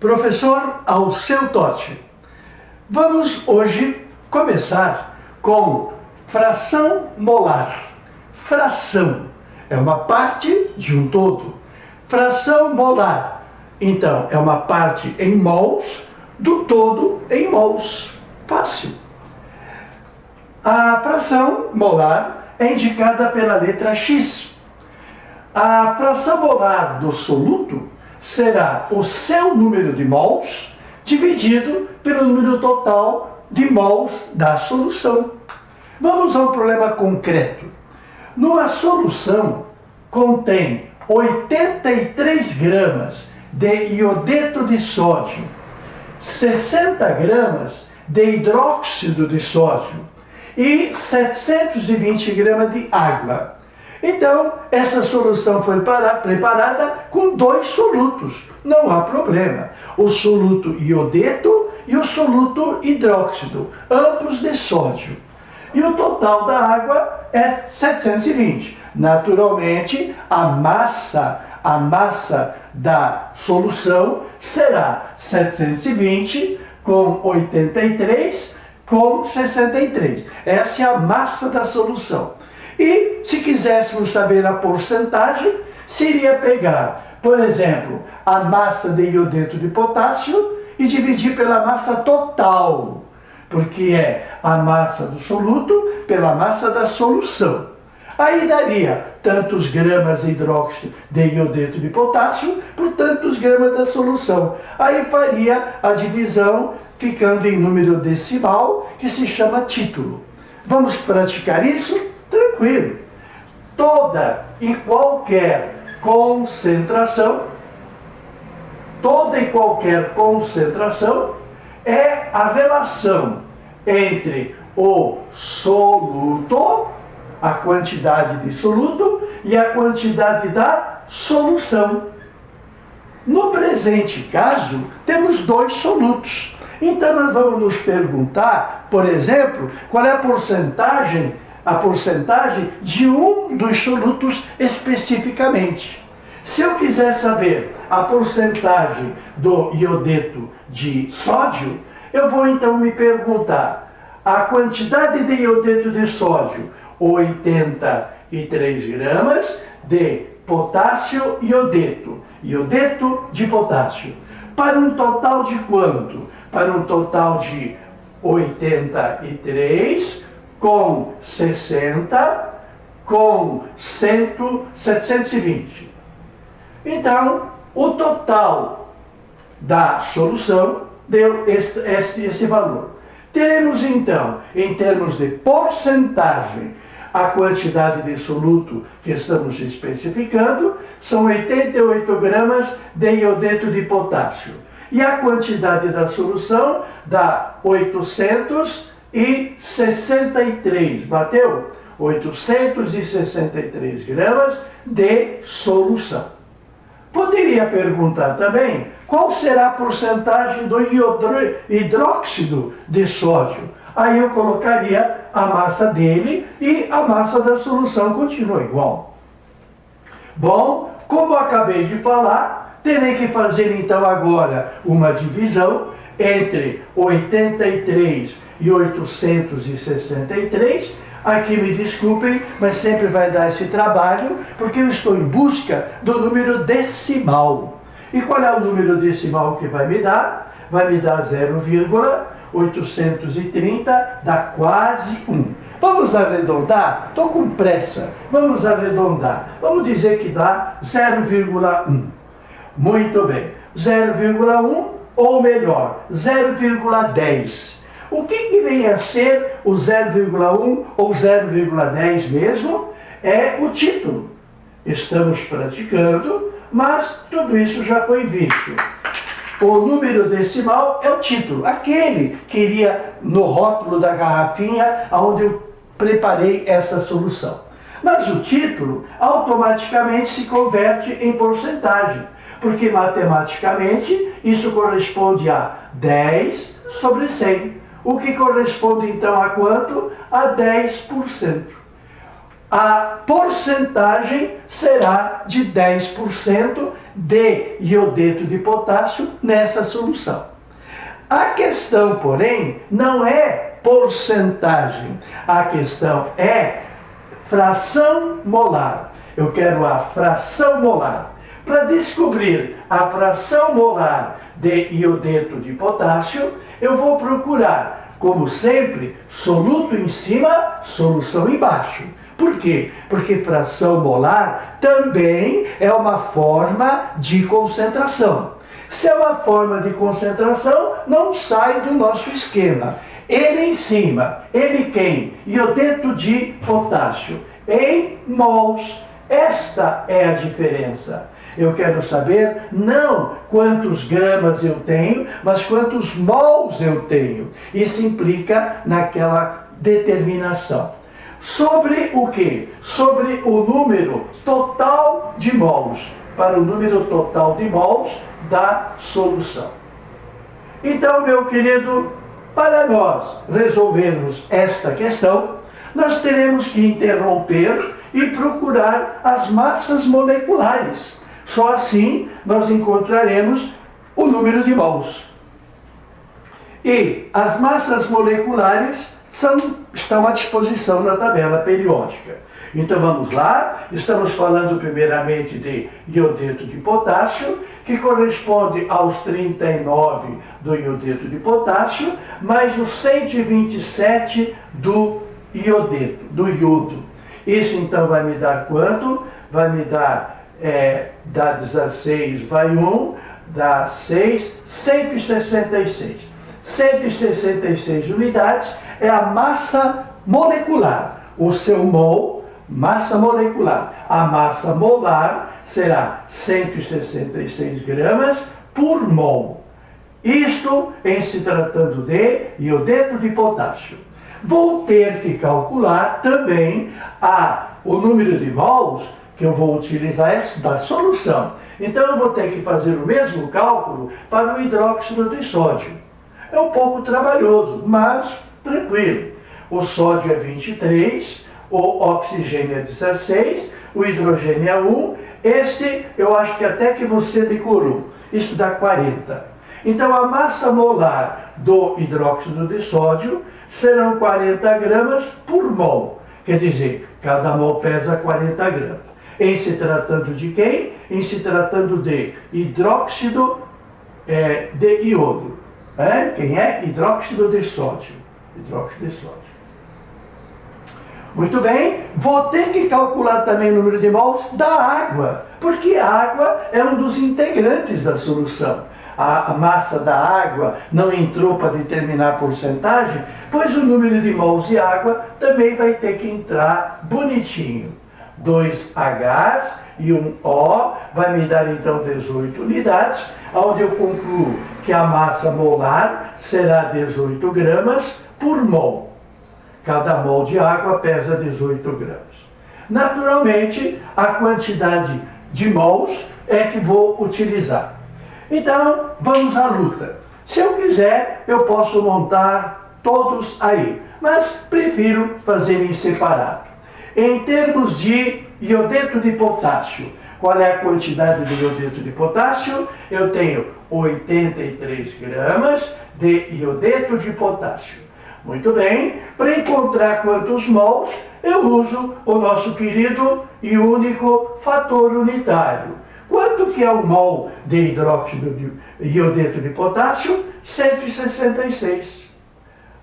Professor Alceu Totti. Vamos hoje começar com fração molar. Fração é uma parte de um todo. Fração molar, então, é uma parte em mols do todo em mols. Fácil. A fração molar é indicada pela letra X. A fração molar do soluto será o seu número de mols dividido pelo número total de mols da solução. Vamos a um problema concreto. Numa solução contém 83 gramas de iodeto de sódio, 60 gramas de hidróxido de sódio e 720 gramas de água. Então, essa solução foi preparada com dois solutos. Não há problema. O soluto iodeto e o soluto hidróxido, ambos de sódio. E o total da água é 720. Naturalmente, a massa da solução será 720 com 83 com 63. Essa é a massa da solução. E se quiséssemos saber a porcentagem, seria pegar, por exemplo, a massa de iodeto de potássio e dividir pela massa total, porque é a massa do soluto pela massa da solução. Aí daria tantos gramas de hidróxido de iodeto de potássio por tantos gramas da solução. Aí faria a divisão ficando em número decimal, que se chama título. Vamos praticar isso? Tranquilo. Toda e qualquer concentração é a relação entre o soluto, a quantidade de soluto, e a quantidade da solução. No presente caso, temos dois solutos. Então nós vamos nos perguntar, por exemplo, qual é a porcentagem de um dos solutos especificamente. Se eu quiser saber a porcentagem do iodeto de sódio, eu vou então me perguntar a quantidade de iodeto de sódio, 83 gramas de potássio iodeto de potássio, para um total de quanto? Para um total de 83 com 60 com 720. Então, o total da solução deu esse valor. Teremos então, em termos de porcentagem, a quantidade de soluto que estamos especificando são 88 gramas de iodeto de potássio. E a quantidade da solução dá 863. Bateu? 863 gramas de solução. Poderia perguntar também qual será a porcentagem do hidróxido de sódio. Aí eu colocaria a massa dele e a massa da solução continua igual. Bom, como eu acabei de falar, terei que fazer então agora uma divisão entre 83 e 863. Aqui me desculpem, mas sempre vai dar esse trabalho, porque eu estou em busca do número decimal. E qual é o número decimal que vai me dar? Vai me dar 0,830, dá quase 1. Vamos arredondar? Estou com pressa. Vamos arredondar. Vamos dizer que dá 0,1. Muito bem. 0,1 ou melhor, 0,10. O que vem a ser o 0,1 ou 0,10 mesmo? É o título. Estamos praticando, mas tudo isso já foi visto. O número decimal é o título, aquele que iria no rótulo da garrafinha onde eu preparei essa solução. Mas o título automaticamente se converte em porcentagem, porque matematicamente isso corresponde a 10 sobre 100. O que corresponde então a quanto? A 10%. A porcentagem será de 10% de iodeto de potássio nessa solução. A questão, porém, não é porcentagem. A questão é fração molar. Eu quero a fração molar. Para descobrir a fração molar de iodeto de potássio, eu vou procurar, como sempre, soluto em cima, solução embaixo. Por quê? Porque fração molar também é uma forma de concentração. Se é uma forma de concentração, não sai do nosso esquema. Ele em cima, ele quem? Iodeto de potássio, em mols. Esta é a diferença. Eu quero saber não quantos gramas eu tenho, mas quantos mols eu tenho. Isso implica naquela determinação. Sobre o quê? Sobre o número total de mols, para o número total de mols da solução. Então, meu querido, para nós resolvermos esta questão, nós teremos que interromper e procurar as massas moleculares. Só assim nós encontraremos o número de mols. E as massas moleculares estão à disposição na tabela periódica. Então vamos lá, estamos falando primeiramente de iodeto de potássio, que corresponde aos 39 do iodeto de potássio, mais os 127 do iodeto, do iodo. Isso então vai me dar quanto? Vai me dar, dá 16, vai 1, dá 6, 166. 166 unidades é a massa molecular. O seu mol, massa molecular. A massa molar será 166 gramas por mol. Isto em se tratando de iodeto de potássio. Vou ter que calcular também o número de mols que eu vou utilizar da solução. Então eu vou ter que fazer o mesmo cálculo para o hidróxido de sódio. É um pouco trabalhoso, mas tranquilo. O sódio é 23, o oxigênio é 16, o hidrogênio é 1. Este eu acho que até que você decorou. Isso dá 40. Então a massa molar do hidróxido de sódio serão 40 gramas por mol. Quer dizer, cada mol pesa 40 gramas. Em se tratando de quem? Em se tratando de hidróxido de iodo. Quem é? Hidróxido de sódio. Hidróxido de sódio. Muito bem, vou ter que calcular também o número de mols da água, porque a água é um dos integrantes da solução. A massa da água não entrou para determinar a porcentagem, pois o número de mols de água também vai ter que entrar bonitinho. 2 Hs e 1 O vai me dar então 18 unidades, onde eu concluo que a massa molar será 18 gramas por mol. Cada mol de água pesa 18 gramas. Naturalmente, a quantidade de mols é que vou utilizar. Então, vamos à luta. Se eu quiser, eu posso montar todos aí, mas prefiro fazer em separado. Em termos de iodeto de potássio, qual é a quantidade de iodeto de potássio? Eu tenho 83 gramas de iodeto de potássio. Muito bem, para encontrar quantos mols, eu uso o nosso querido e único fator unitário. Quanto que é o mol de hidróxido de iodeto de potássio? 166.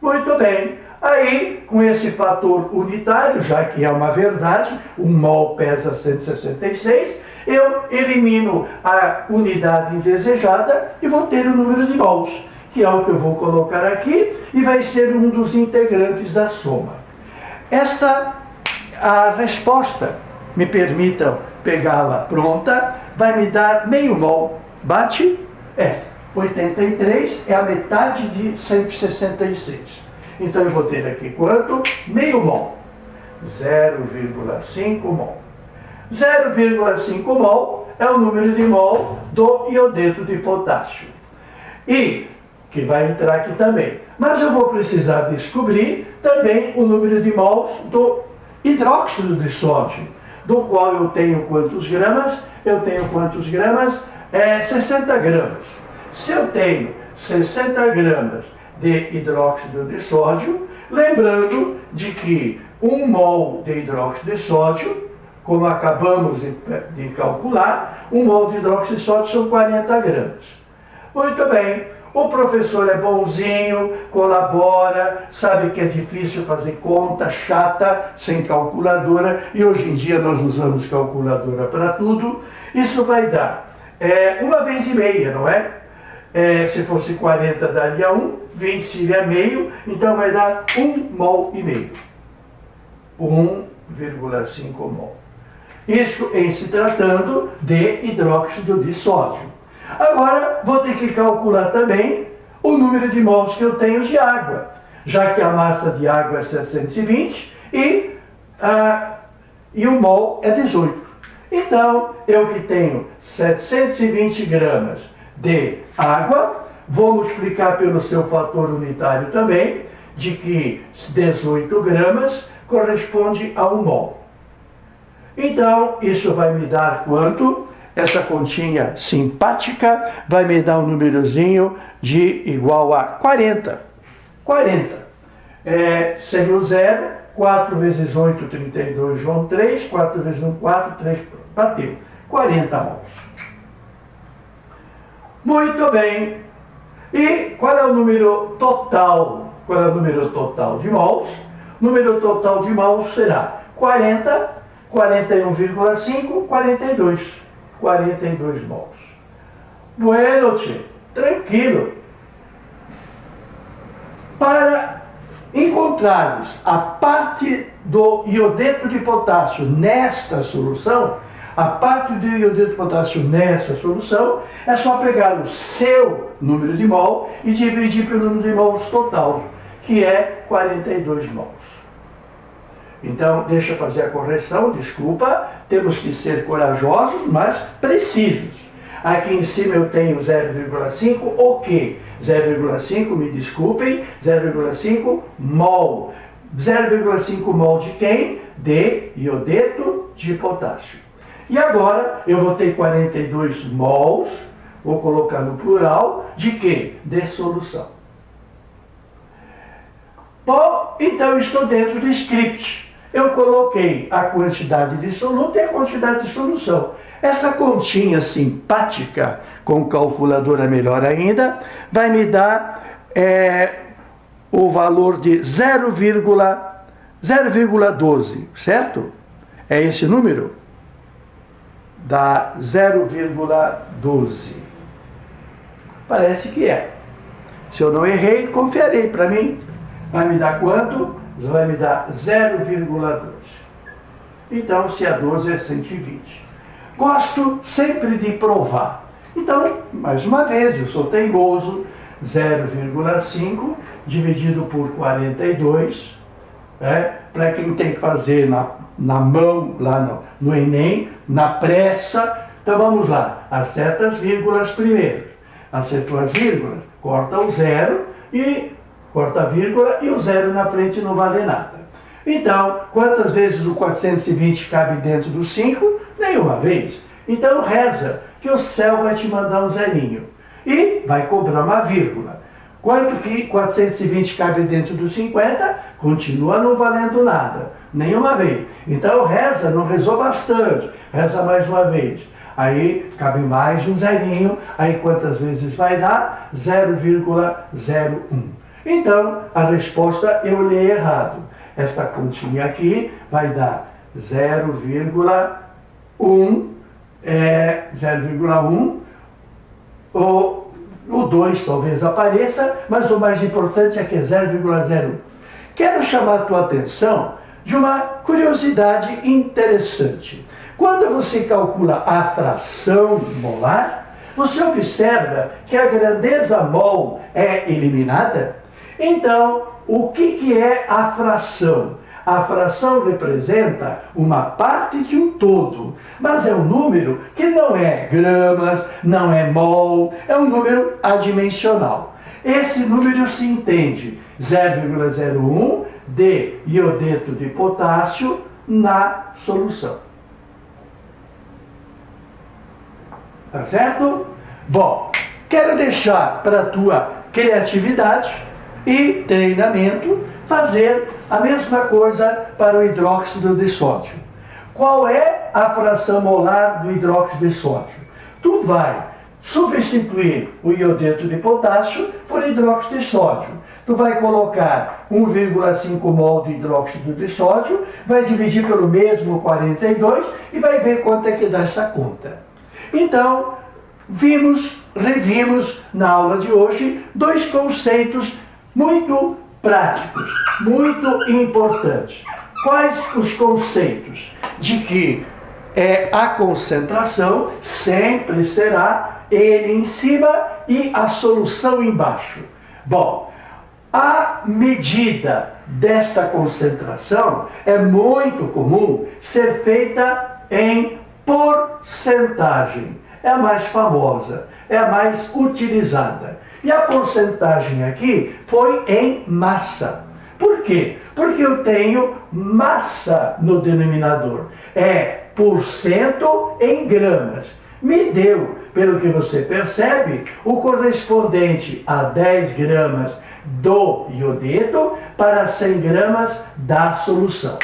Muito bem. Aí, com esse fator unitário, já que é uma verdade, um mol pesa 166, eu elimino a unidade indesejada e vou ter o número de mols, que é o que eu vou colocar aqui e vai ser um dos integrantes da soma. A resposta, me permitam pegá-la pronta, vai me dar meio mol. Bate? 83 é a metade de 166. Então eu vou ter aqui quanto? Meio mol. 0,5 mol. 0,5 mol é o número de mol do iodeto de potássio. E, que vai entrar aqui também. Mas eu vou precisar descobrir também o número de mols do hidróxido de sódio. do qual eu tenho quantos gramas? Eu tenho quantos gramas? 60 gramas. Se eu tenho 60 gramas de hidróxido de sódio, lembrando de que 1 mol de hidróxido de sódio, como acabamos de calcular, 1 mol de hidróxido de sódio são 40 gramas. Muito bem, o professor é bonzinho, colabora, sabe que é difícil fazer conta chata, sem calculadora, e hoje em dia nós usamos calculadora para tudo. Isso vai dar 1 vez e meia, não é? Se fosse 40 daria 1, 20 seria meio, então vai dar 1 mol e meio. 1,5 mol. Isso em se tratando de hidróxido de sódio. Agora, vou ter que calcular também o número de mols que eu tenho de água, já que a massa de água é 720 e o mol é 18. Então, eu que tenho 720 gramas de água, vou multiplicar pelo seu fator unitário também, de que 18 gramas corresponde a 1 mol. Então, isso vai me dar quanto? Essa continha simpática vai me dar um númerozinho de igual a 40. 40. Sem o zero, 4 vezes 8, 32, vão 3. 4 vezes 1, 4, 3, bateu. 40 mols. Muito bem. E qual é o número total? Qual é o número total de mols? O número total de mols será 40, 41,5, 42. 42 mols. Bueno, tchê, tranquilo. Para encontrarmos a parte do iodeto de potássio nesta solução, é só pegar o seu número de mol e dividir pelo número de mols total, que é 42 mols. Então, deixa eu fazer a correção, desculpa, temos que ser corajosos, mas precisos. Aqui em cima eu tenho 0,5, o quê? 0,5, me desculpem, 0,5 mol. 0,5 mol de quem? De iodeto de potássio. E agora eu vou ter 42 mols, vou colocar no plural, de quê? De solução. Bom, então eu estou dentro do script. Eu coloquei a quantidade de soluto e a quantidade de solução. Essa continha simpática, com calculadora melhor ainda, vai me dar o valor de 0,12, certo? É esse número? Dá 0,12. Parece que é. Se eu não errei, conferei para mim. Vai me dar quanto? Vai me dar 0,12. Então, se é 12, é 120. Gosto sempre de provar. Então, mais uma vez, eu sou teimoso. 0,5 dividido por 42. Para quem tem que fazer na mão, lá no Enem, na pressa. Então, vamos lá. Acerta as vírgulas primeiro. Acertou as vírgulas, corta o zero e... corta a vírgula e o zero na frente não vale nada. Então, quantas vezes o 420 cabe dentro do 5? Nenhuma vez. Então reza que o céu vai te mandar um zerinho. E vai cobrar uma vírgula. Quanto que 420 cabe dentro do 50? Continua não valendo nada. Nenhuma vez. Então reza, não rezou bastante. Reza mais uma vez. Aí cabe mais um zerinho. Aí quantas vezes vai dar? 0,01. Então, a resposta eu li errado. Esta continha aqui vai dar 0,1, 0,1, o 2 talvez apareça, mas o mais importante é que é 0,01. Quero chamar a tua atenção de uma curiosidade interessante. Quando você calcula a fração molar, você observa que a grandeza mol é eliminada. Então, o que é a fração? A fração representa uma parte de um todo, mas é um número que não é gramas, não é mol, é um número adimensional. Esse número se entende 0,01 de iodeto de potássio na solução. Tá certo? Bom, quero deixar para a tua criatividade e treinamento fazer a mesma coisa para o hidróxido de sódio. Qual é a fração molar do hidróxido de sódio? Tu vai substituir o iodeto de potássio por hidróxido de sódio. Tu vai colocar 1,5 mol de hidróxido de sódio, vai dividir pelo mesmo 42 e vai ver quanto é que dá essa conta. Então, revimos na aula de hoje dois conceitos muito práticos, muito importantes. Quais os conceitos? De que a concentração sempre será ele em cima e a solução embaixo. Bom, a medida desta concentração é muito comum ser feita em porcentagem. É a mais famosa, é a mais utilizada. E a porcentagem aqui foi em massa. Por quê? Porque eu tenho massa no denominador. É porcento em gramas. Me deu, pelo que você percebe, o correspondente a 10 gramas do iodeto para 100 gramas da solução.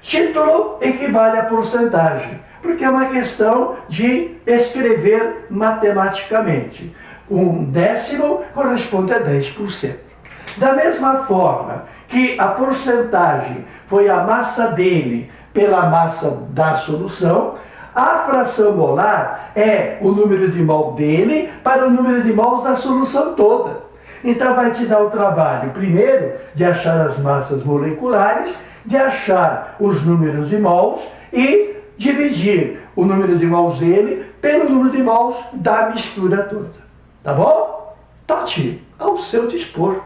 Título equivale a porcentagem, porque é uma questão de escrever matematicamente. 1/10 corresponde a 10%. Da mesma forma que a porcentagem foi a massa dele pela massa da solução, a fração molar é o número de mol dele para o número de mols da solução toda. Então vai te dar o trabalho, primeiro, de achar as massas moleculares, de achar os números de mols e dividir o número de mols dele pelo número de mols da mistura toda. Tá bom? Tote, ao seu dispor.